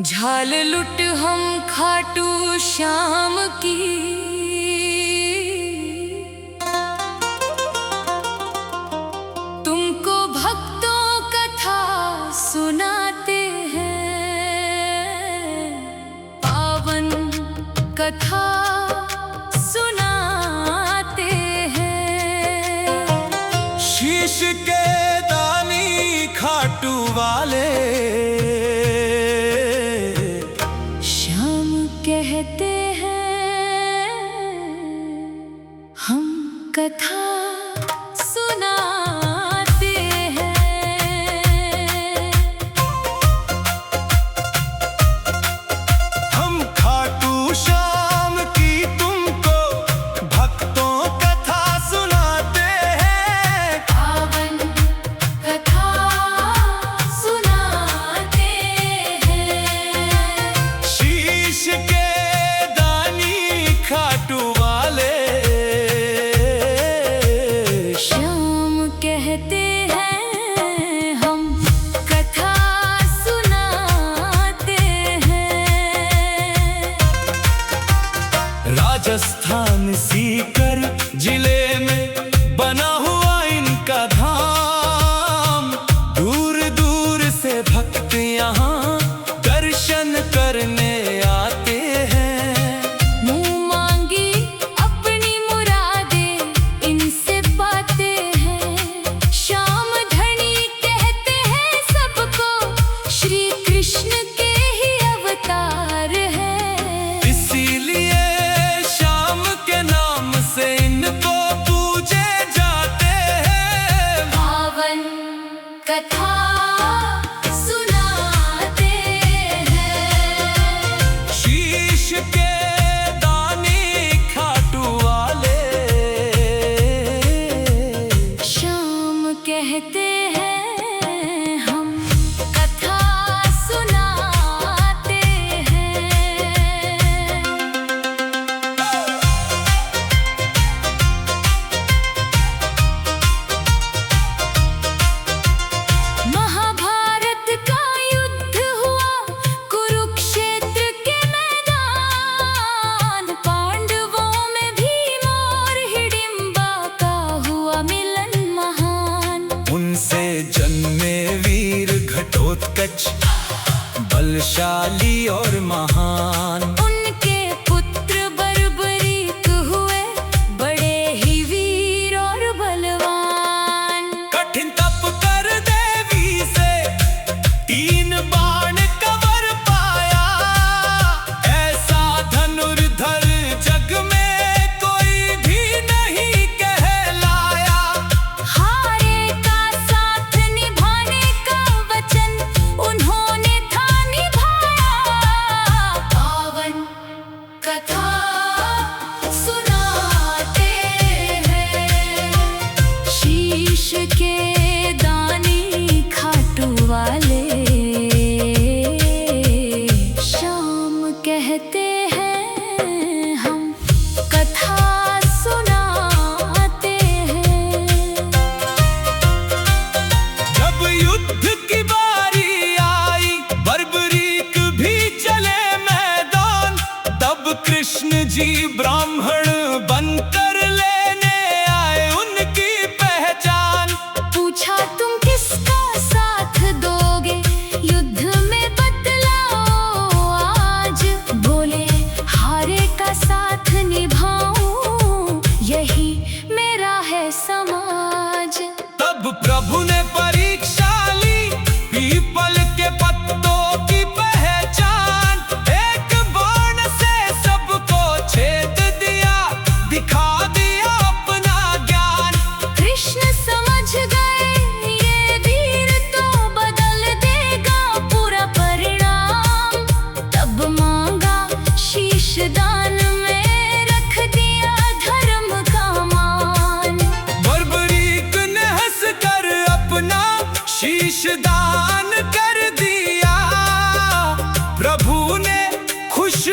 झाल लुट हम खाटू श्याम की, तुमको भक्तों कथा सुनाते हैं, पावन कथा सुनाते हैं। शीश के दानी खाटू वाले कहते हैं, हम कथा सुनाते हैं। हम खाटू श्याम की तुमको भक्तों कथा सुनाते हैं, पावन कथा सुनाते हैं। शीश के खाटू वाले श्याम कहते हैं, हम कथा सुनाते हैं। राजस्थान सीकर जिले में बना हुआ इनका धाम, दूर दूर से भक्त यहाँ दर्शन करने आते हैं। कथा सुनाते हैं। शीश के दानी खाटू वाले श्याम कहते हैं, हम कथा सुनाते हैं। महाभारत का युद्ध हुआ कुरुक्षेत्र के मैदान, पांडवों में भीम और हिडिंबा का हुआ मिलन महान। उनसे जन्मे वीर घटोत्कच बलशाली और महान, उनके पुत्र बर्बरीक हुए बड़े ही वीर और बलवान। कठिन तप कर देवी से 3 बाण कवर पाया, ऐसा धनुर्धर जग में कोई भी नहीं कहलाया। हारे का साथ निभाने का वचन उन्होंने था निभाया, पावन कथा सुनाते हैं। शीश के दानी खाटू वाले श्याम कहते हैं, हम कथा सुनाते हैं। जब युद्ध की बारी आई बर्बरीक भी चले मैदान, तब कृष्ण जी ब्राह्मण बनकर लेने आए उनकी पहचान। पूछा तुम किसका साथ दोगे, युद्ध में बतलाओ आज। बोले हारे का साथ निभाऊं, यही मेरा है समाज। तब प्रभु ने परीक्षा ली पीपल के पत्तों की पहचान, एक बाण से सबको छेद दिया, दिखा दिया अपना ज्ञान। कृष्ण समझ गए ये वीर तो बदल देगा पूरा परिणाम, तब मांगा शीश दान में रख दिया धर्म का मान। बर्बरीक ने हंस कर अपना शीश दान कर दिया, प्रभु ने खुश